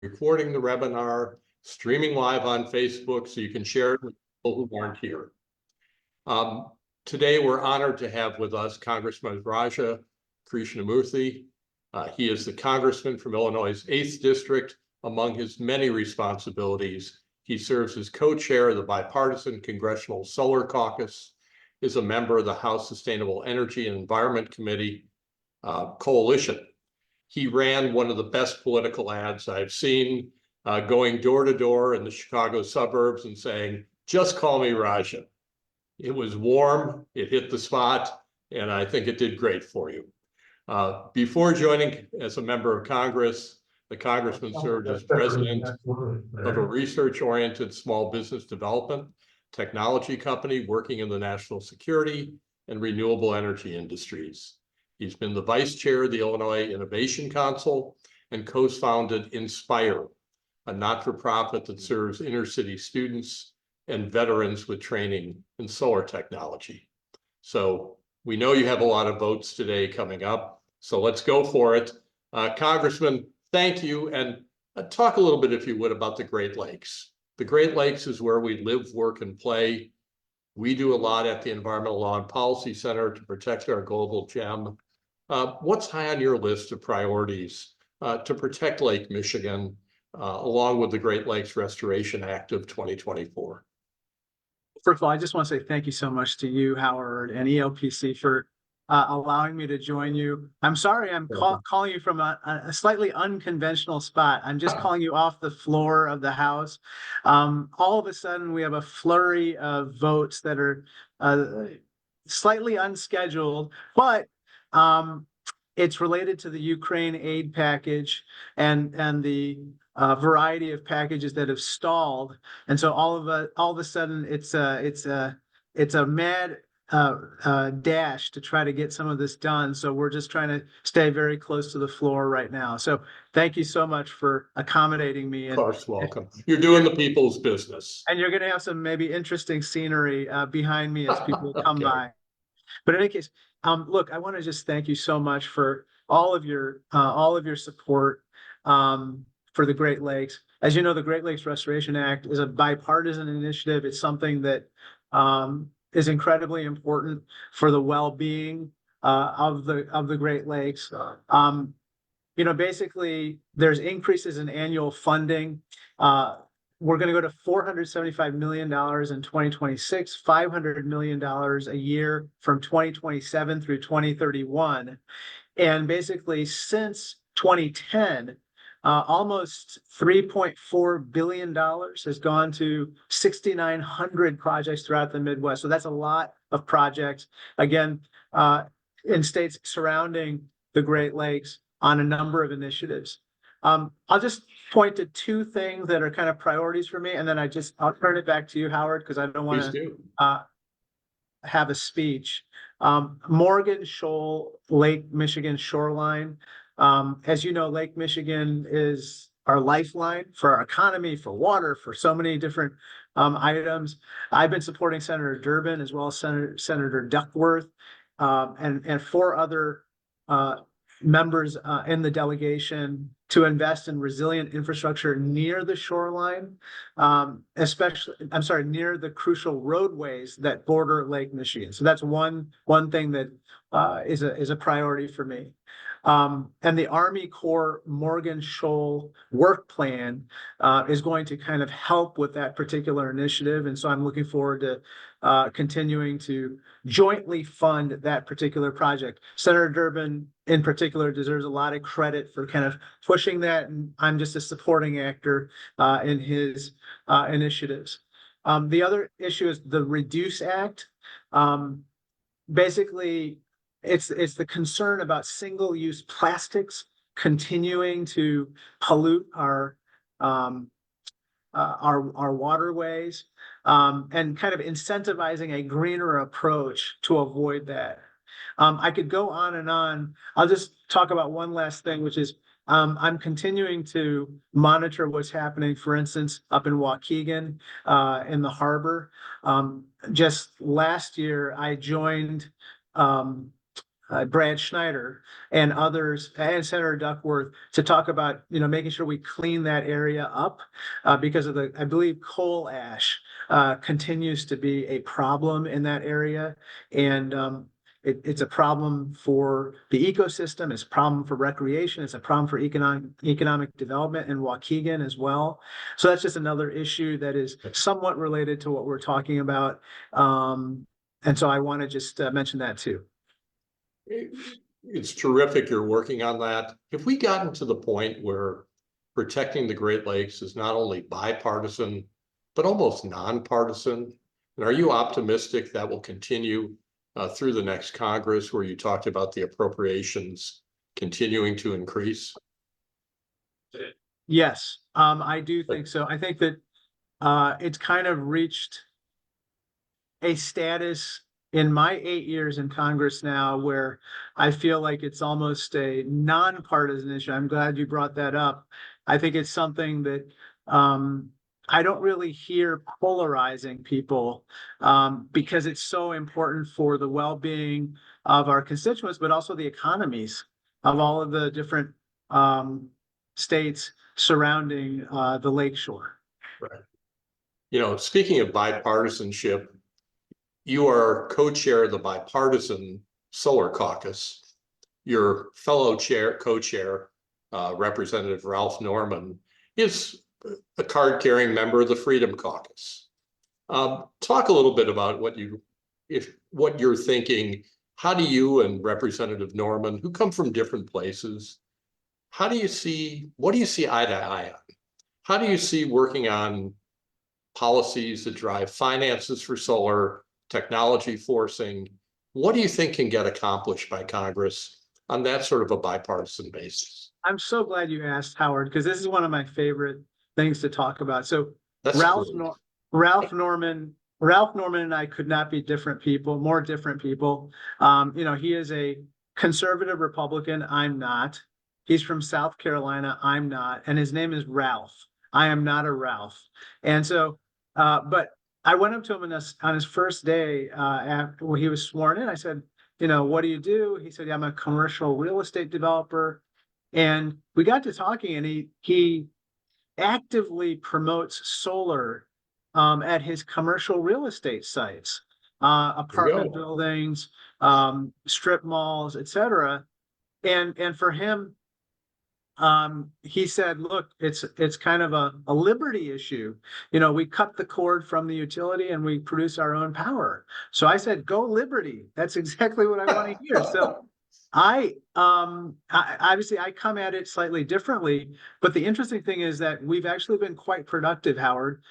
recording the webinar, streaming live on Facebook so you can share it with people who aren't here. Today, we're honored to have with us Congressman Raja Krishnamoorthi. He is the congressman from Illinois' 8th District. Among his many responsibilities, he serves as co-chair of the Bipartisan Congressional Solar Caucus, is a member of the House Sustainable Energy and Environment Committee Coalition. He ran one of the best political ads I've seen, going door to door in the Chicago suburbs and saying, "Just call me Raja." It was warm, it hit the spot, and I think it did great for you. Before joining as a member of Congress, the congressman served as president of a research-oriented small business development technology company working in the national security and renewable energy industries. He's been the vice chair of the Illinois Innovation Council and co-founded Inspire, a not-for-profit that serves inner-city students and veterans with training in solar technology. So we know you have a lot of votes today coming up, so let's go for it. Congressman, thank you, and talk a little bit, if you would, about the Great Lakes. The Great Lakes is where we live, work, and play. We do a lot at the Environmental Law and Policy Center to protect our global gem. What's high on your list of priorities to protect Lake Michigan, along with the Great Lakes Restoration Act of 2024? First of all, I just want to say thank you so much to you, Howard, and ELPC for allowing me to join you. I'm sorry I'm calling you from a slightly unconventional spot. I'm just calling you off the floor of the House. All of a sudden, we have a flurry of votes that are slightly unscheduled, but it's related to the Ukraine aid package and the variety of packages that have stalled, and so all of a sudden it's a mad dash to try to get some of this done. So we're just trying to stay very close to the floor right now. So thank you so much for accommodating me. Of course, welcome. You're doing the people's business, and you're going to have some maybe interesting scenery behind me as people come by. But in any case, look, I want to just thank you so much for all of your support for the Great Lakes. As you know, the Great Lakes Restoration Act is a bipartisan initiative. It's something that is incredibly important for the well-being of the Great Lakes. Basically, there's increases in annual funding. We're going to go to $475 million in 2026, $500 million a year from 2027 through 2031. And basically, since 2010, almost $3.4 billion has gone to 6,900 projects throughout the Midwest. So that's a lot of projects, again, in states surrounding the Great Lakes on a number of initiatives. I'll just point to two things that are kind of priorities for me, and then I'll turn it back to you, Howard, because I don't want to have a speech. Morgan Shoal, Lake Michigan shoreline. As you know, Lake Michigan is our lifeline for our economy, for water, for so many different items. I've been supporting Senator Durbin as well as Senator Duckworth and four other members in the delegation to invest in resilient infrastructure near the shoreline, near the crucial roadways that border Lake Michigan. So that's one thing that is a priority for me. And the Army Corps Morgan Shoal work plan is going to kind of help with that particular initiative. And so I'm looking forward to continuing to jointly fund that particular project. Senator Durbin in particular deserves a lot of credit for kind of pushing that, and I'm just a supporting actor in his initiatives. The other issue is the Reduce Act. Basically, it's the concern about single-use plastics continuing to pollute our waterways, and kind of incentivizing a greener approach to avoid that. I could go on and on. I'll just talk about one last thing, which is I'm continuing to monitor what's happening, for instance, up in Waukegan in the harbor. Just last year, I joined Brad Schneider and others, and Senator Duckworth, to talk about, making sure we clean that area up because of I believe coal ash continues to be a problem in that area. And it's a problem for the ecosystem, it's a problem for recreation, it's a problem for economic development in Waukegan as well. So that's just another issue that is somewhat related to what we're talking about. And so I want to just mention that too. It's terrific you're working on that. Have we gotten to the point where protecting the Great Lakes is not only bipartisan, but almost nonpartisan? And are you optimistic that will continue through the next Congress, where you talked about the appropriations continuing to increase? Yes, I do think so. I think that it's kind of reached a status in my 8 years in Congress now where I feel like it's almost a nonpartisan issue. I'm glad you brought that up. I think it's something that I don't really hear polarizing people because it's so important for the well-being of our constituents, but also the economies of all of the different states surrounding the lakeshore. Right. Speaking of bipartisanship, you are co-chair of the Bipartisan Solar Caucus. Your fellow co-chair, Representative Ralph Norman, is a card-carrying member of the Freedom Caucus. Talk a little bit about what you're thinking. How do you and Representative Norman, who come from different places, what do you see eye to eye on? How do you see working on policies that drive finances for solar, technology forcing? What do you think can get accomplished by Congress on that sort of a bipartisan basis? I'm so glad you asked, Howard, because this is one of my favorite things to talk about. So Ralph Norman and I could not be more different people. He is a conservative Republican. I'm not. He's from South Carolina. I'm not. And his name is Ralph. I am not a Ralph. And so, but I went up to him on his first day after he was sworn in. I said, what do you do? He said, yeah, I'm a commercial real estate developer. And we got to talking, and he actively promotes solar at his commercial real estate sites, apartment buildings, strip malls, etc. And for him, he said, look, it's kind of a liberty issue. We cut the cord from the utility and we produce our own power. So I said, go liberty. That's exactly what I want to hear. So I obviously I come at it slightly differently, but the interesting thing is that we've actually been quite productive, Howard.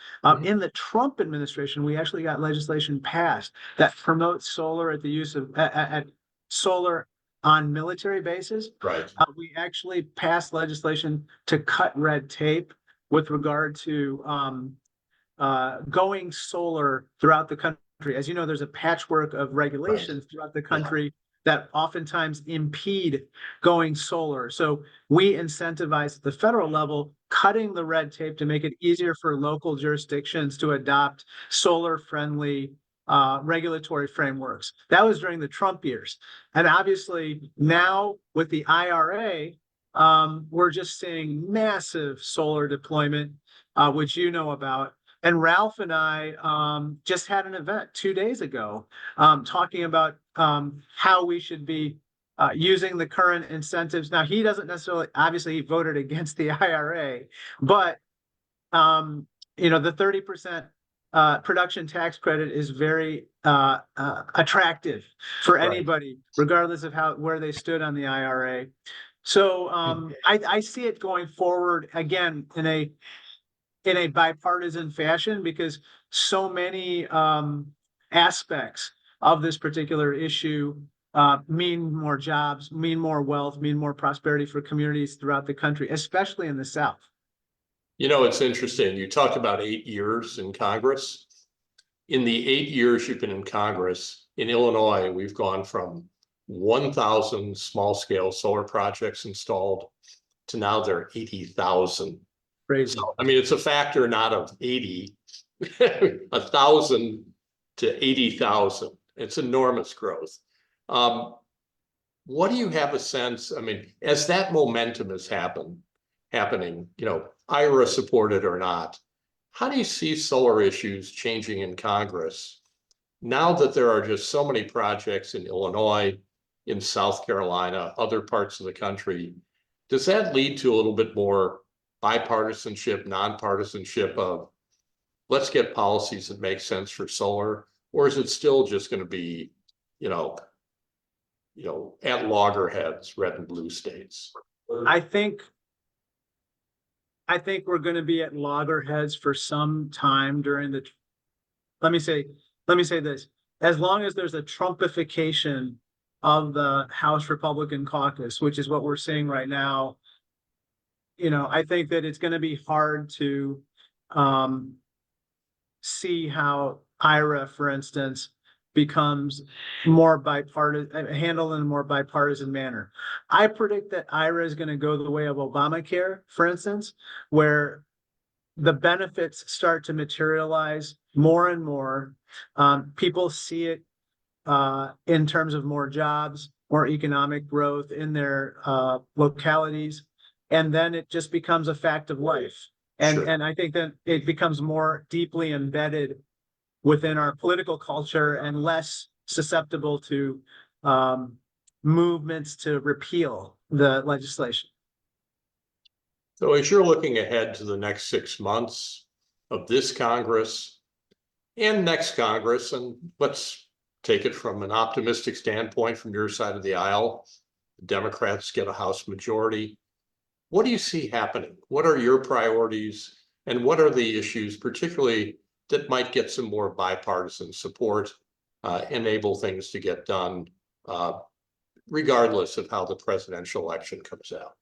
In the Trump administration, we actually got legislation passed that promotes solar at the use of at solar on military bases. Right. We actually passed legislation to cut red tape with regard to going solar throughout the country. As you know, there's a patchwork of regulations throughout the country that oftentimes impede going solar. So we incentivize at the federal level cutting the red tape to make it easier for local jurisdictions to adopt solar-friendly regulatory frameworks. That was during the Trump years. And obviously now with the IRA, we're just seeing massive solar deployment, which you know about. And Ralph and I just had an event 2 days ago talking about how we should be using the current incentives. Now, he doesn't necessarily, obviously, he voted against the IRA, but the 30% production tax credit is very attractive for anybody, regardless of where they stood on the IRA. So I see it going forward again in a bipartisan fashion, because so many aspects of this particular issue mean more jobs, mean more wealth, mean more prosperity for communities throughout the country, especially in the South. It's interesting. You talked about 8 years in Congress. In the 8 years you've been in Congress, in Illinois, we've gone from 1,000 small-scale solar projects installed to now there are 80,000. Crazy. So, it's a factor not of 80, 1,000 to 80,000. It's enormous growth. what do you have a sense, I mean, as that momentum is happening, IRA supported or not, how do you see solar issues changing in Congress now that there are just so many projects in Illinois, in South Carolina, other parts of the country? Does that lead to a little bit more bipartisanship, nonpartisanship of let's get policies that make sense for solar? Or is it still just going to be, at loggerheads, red and blue states? I think we're going to be at loggerheads for some time during the, let me say this, as long as there's a Trumpification of the House Republican caucus, which is what we're seeing right now, I think that it's going to be hard to see how IRA, for instance, becomes more bipartisan, handled in a more bipartisan manner. I predict that IRA is going to go the way of Obamacare, for instance, where the benefits start to materialize more and more. People see it in terms of more jobs, more economic growth in their localities, and then it just becomes a fact of life. And I think that it becomes more deeply embedded within our political culture and less susceptible to movements to repeal the legislation. So as you're looking ahead to the next 6 months of this Congress and next Congress, and let's take it from an optimistic standpoint from your side of the aisle, the Democrats get a House majority. What do you see happening? What are your priorities, and what are the issues, particularly that might get some more bipartisan support, enable things to get done, regardless of how the presidential election comes out?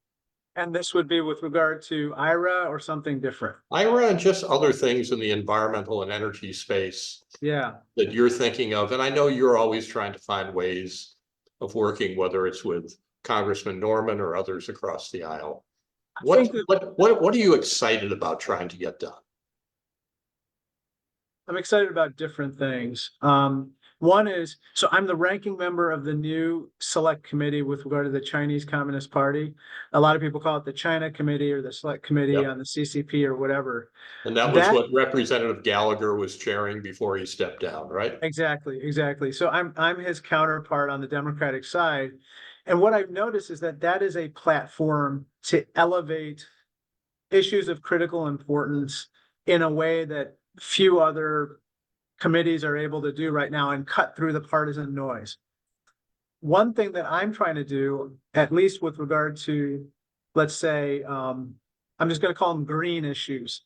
And this would be with regard to IRA or something different? IRA and just other things in the environmental and energy space that you're thinking of. And I know you're always trying to find ways of working, whether it's with Congressman Norman or others across the aisle. What are you excited about trying to get done? I'm excited about different things. One is, so I'm the ranking member of the new select committee with regard to the Chinese Communist Party. A lot of people call it the China Committee or the Select Committee on the CCP or whatever. And that was what Representative Gallagher was chairing before he stepped down, right? Exactly. So I'm his counterpart on the Democratic side. And what I've noticed is that that is a platform to elevate issues of critical importance in a way that few other committees are able to do right now and cut through the partisan noise. One thing that I'm trying to do, at least with regard to, let's say, I'm just going to call them green issues,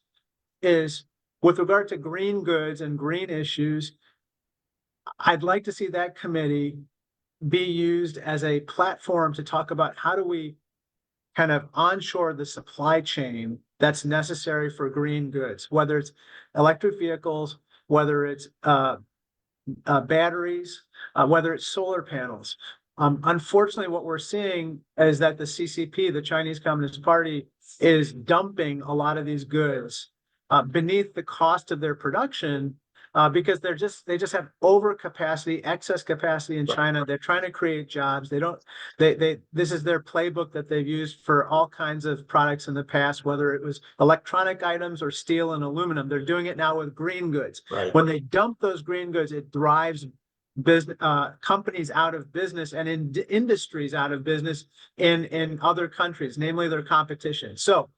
is with regard to green goods and green issues, I'd like to see that committee be used as a platform to talk about how do we kind of onshore the supply chain that's necessary for green goods, whether it's electric vehicles, whether it's batteries, whether it's solar panels. Unfortunately, what we're seeing is that the CCP, the Chinese Communist Party, is dumping a lot of these goods beneath the cost of their production because they just have overcapacity, excess capacity in China. They're trying to create jobs. This is their playbook that they've used for all kinds of products in the past, whether it was electronic items or steel and aluminum. They're doing it now with green goods. Right. When they dump those green goods, it drives business companies out of business and industries out of business in other countries, namely their competition. So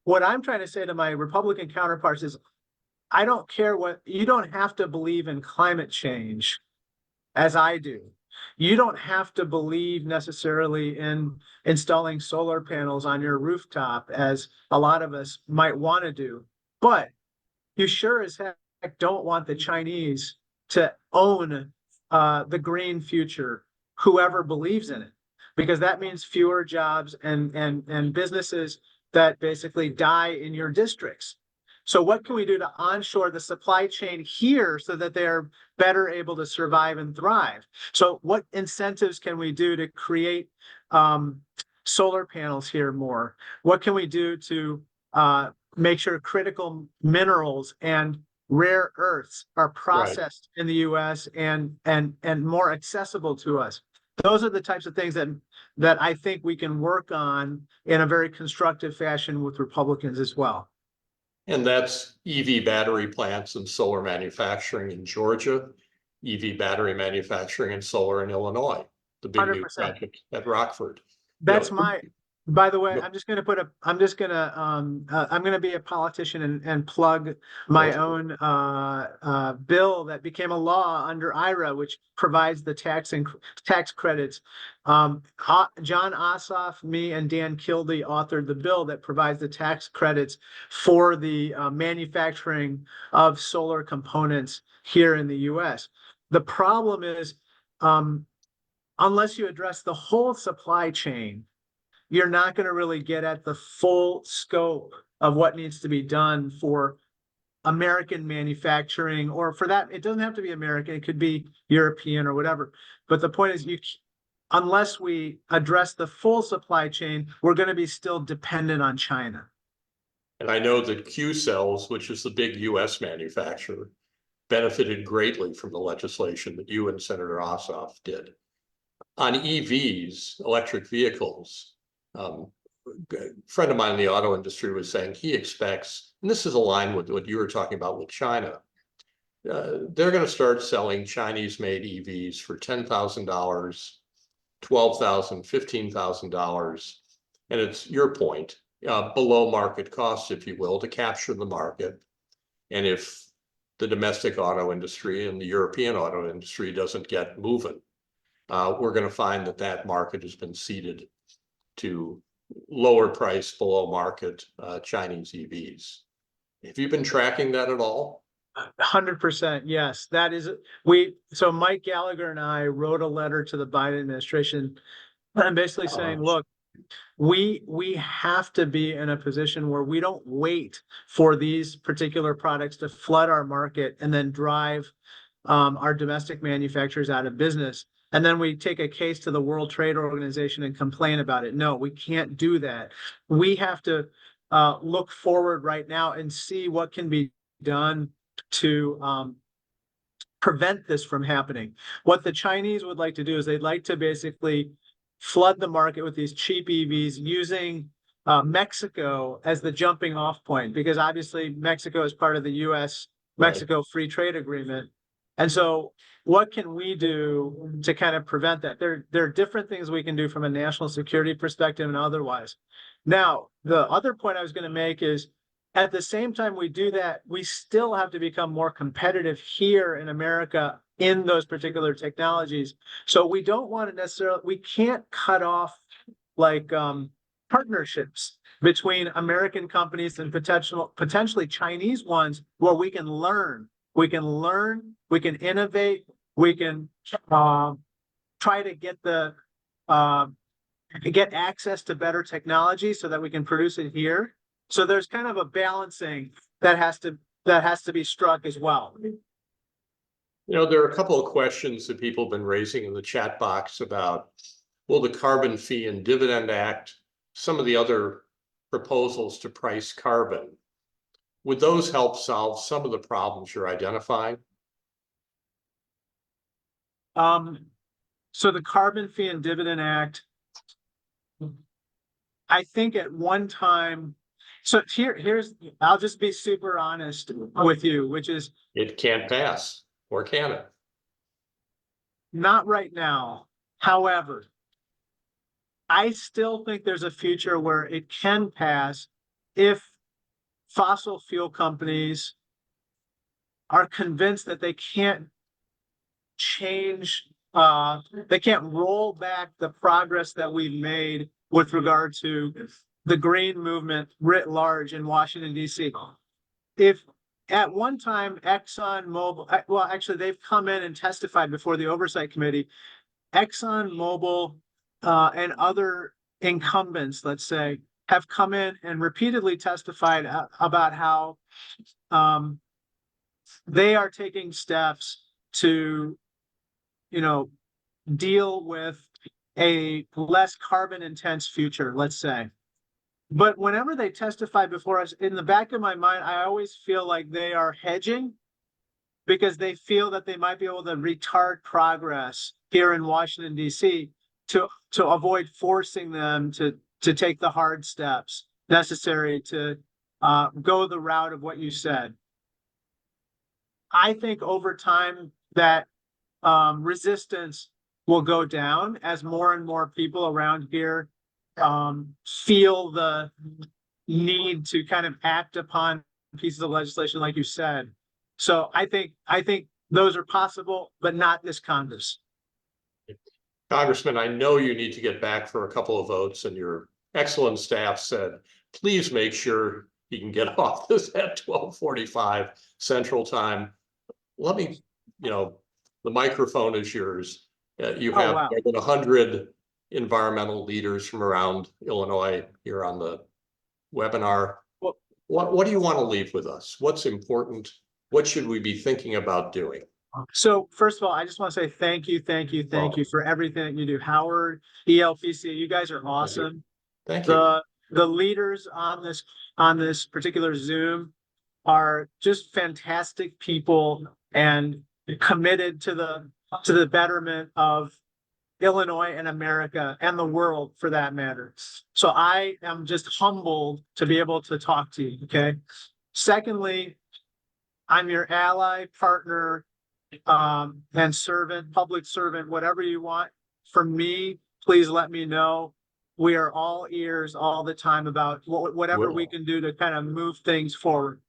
what I'm trying to say to my Republican counterparts is, I don't care you don't have to believe in climate change as I do. You don't have to believe necessarily in installing solar panels on your rooftop as a lot of us might want to do. But you sure as heck don't want the Chinese to own the green future, whoever believes in it, because that means fewer jobs and businesses that basically die in your districts. So what can we do to onshore the supply chain here so that they are better able to survive and thrive? So what incentives can we do to create solar panels here more? What can we do to make sure critical minerals and rare earths are processed in the U.S. and more accessible to us? those are the types of things that I think we can work on in a very constructive fashion with Republicans as well. And that's EV battery plants and solar manufacturing in Georgia, EV battery manufacturing and solar in Illinois, the big new 100%. project at Rockford. That's You know, my, by the way, no- I'm gonna be a politician and plug my own bill that became a law under IRA, which provides the tax credits. John Ossoff, me, and Dan Kildee authored the bill that provides the tax credits for the manufacturing of solar components here in the US. The problem is, unless you address the whole supply chain, you're not going to really get at the full scope of what needs to be done for American manufacturing, or for that, it doesn't have to be American, it could be European or whatever. But the point is, unless we address the full supply chain, we're going to be still dependent on China. And I know that Q Cells, which is the big US manufacturer, benefited greatly from the legislation that you and Senator Ossoff did. On EVs, electric vehicles, a friend of mine in the auto industry was saying he expects, and this is aligned with what you were talking about with China, they're going to start selling Chinese-made EVs for $10,000, $12,000, $15,000, and it's your point, below market costs, if you will, to capture the market. And if the domestic auto industry and the European auto industry doesn't get moving, we're going to find that that market has been ceded to lower price, below market Chinese EVs. Have you been tracking that at all? 100%, yes. That is, so Mike Gallagher and I wrote a letter to the Biden administration and basically saying, look, we have to be in a position where we don't wait for these particular products to flood our market and then drive our domestic manufacturers out of business. And then we take a case to the World Trade Organization and complain about it. No, we can't do that. We have to look forward right now and see what can be done to prevent this from happening. What the Chinese would like to do is they'd like to basically flood the market with these cheap EVs using Mexico as the jumping off point, because obviously Mexico is part of the US-Mexico Free Trade Agreement. And so what can we do to kind of prevent that? There are different things we can do from a national security perspective and otherwise. Now, the other point I was going to make is, at the same time we do that, we still have to become more competitive here in America in those particular technologies. So we don't want to necessarily, we can't cut off like partnerships between American companies and potentially Chinese ones where we can learn, we can innovate, we can try to get access to better technology so that we can produce it here. So there's kind of a balancing that has to be struck as well. You know, there are a couple of questions that people have been raising in the chat box about, will the Carbon Fee and Dividend Act, some of the other proposals to price carbon, would those help solve some of the problems you're identifying? So the Carbon Fee and Dividend Act, I think at one time, so here's, I'll just be super honest with you, which is, It can't pass, or can it? not right now. However, I still think there's a future where it can pass if fossil fuel companies are convinced that they can't change, they can't roll back the progress that we've made with regard to the green movement writ large in Washington, D.C. If at one time ExxonMobil, well, actually they've come in and testified before the Oversight Committee, ExxonMobil and other incumbents, let's say, have come in and repeatedly testified about how they are taking steps to, deal with a less carbon intense future, let's say. But whenever they testify before us, in the back of my mind, I always feel like they are hedging because they feel that they might be able to retard progress here in Washington, DC, to avoid forcing them to take the hard steps necessary to go the route of what you said. I think over time that resistance will go down as more and more people around here feel the need to kind of act upon pieces of legislation like you said. So I think those are possible, but not this Congress. Congressman, I know you need to get back for a couple of votes, and your excellent staff said, please make sure he can get off this at 12:45 Central Time. Let me, the microphone is yours. You have wow. more than 100 environmental leaders from around Illinois here on the webinar. Well, what do you want to leave with us? What's important? What should we be thinking about doing? So first of all, I just want to say thank you for everything that you do. Howard, ELPC, you guys are awesome. Thank you. The leaders on this particular Zoom are just fantastic people and committed to the betterment of Illinois and America and the world for that matter. So I am just humbled to be able to talk to you. Okay. Secondly, I'm your ally, partner, and servant, public servant, whatever you want from me, please let me know. We are all ears all the time about whatever we can do to kind of move things forward.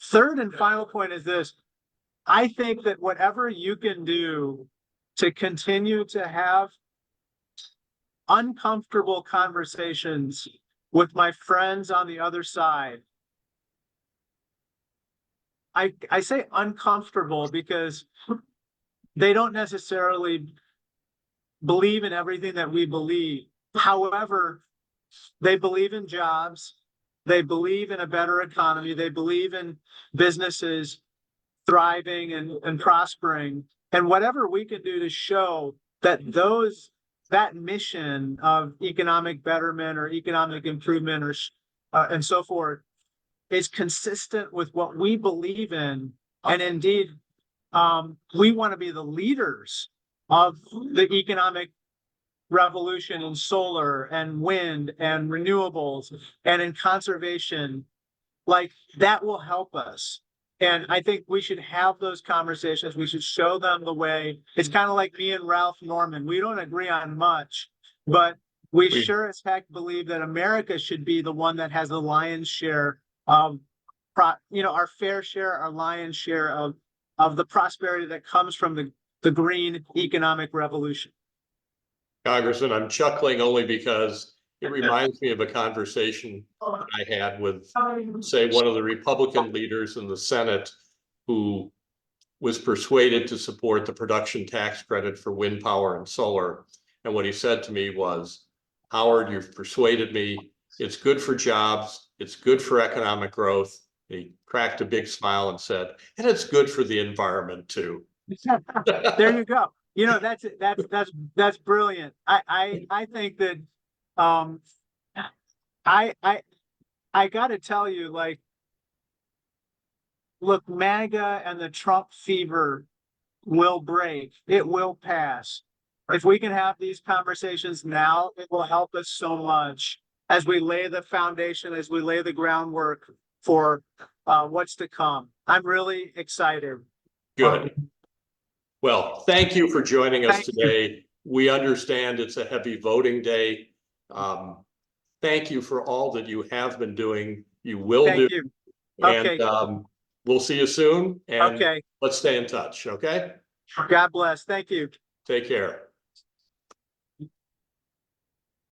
Third and final point is this. I think that whatever you can do to continue to have uncomfortable conversations with my friends on the other side. I say uncomfortable because they don't necessarily believe in everything that we believe. However, they believe in jobs. They believe in a better economy. They believe in businesses thriving and prospering. And whatever we can do to show that that mission of economic betterment or economic improvement or and so forth is consistent with what we believe in. And indeed, we want to be the leaders of the economic revolution in solar and wind and renewables and in conservation. Like that will help us. And I think we should have those conversations. We should show them the way. It's kind of like me and Ralph Norman. We don't agree on much, but we sure as heck believe that America should be the one that has the lion's share of, our fair share, our lion's share of the prosperity that comes from the green economic revolution. Congressman, I'm chuckling only because it reminds me of a conversation I had with, say, one of the Republican leaders in the Senate who was persuaded to support the production tax credit for wind power and solar. And what he said to me was, Howard, you've persuaded me. It's good for jobs. It's good for economic growth. He cracked a big smile and said, and it's good for the environment too. There you go. That's brilliant. I think that I got to tell you, like, look, MAGA and the Trump fever will break. It will pass. If we can have these conversations now, it will help us so much as we lay the foundation, as we lay the groundwork for what's to come. I'm really excited. Good. Well, thank you for joining us today. We understand it's a heavy voting day. Thank you for all that you have been doing. You will do. Thank you. Okay. And we'll see you soon. And let's stay in touch. Okay. God bless. Thank you. Take care.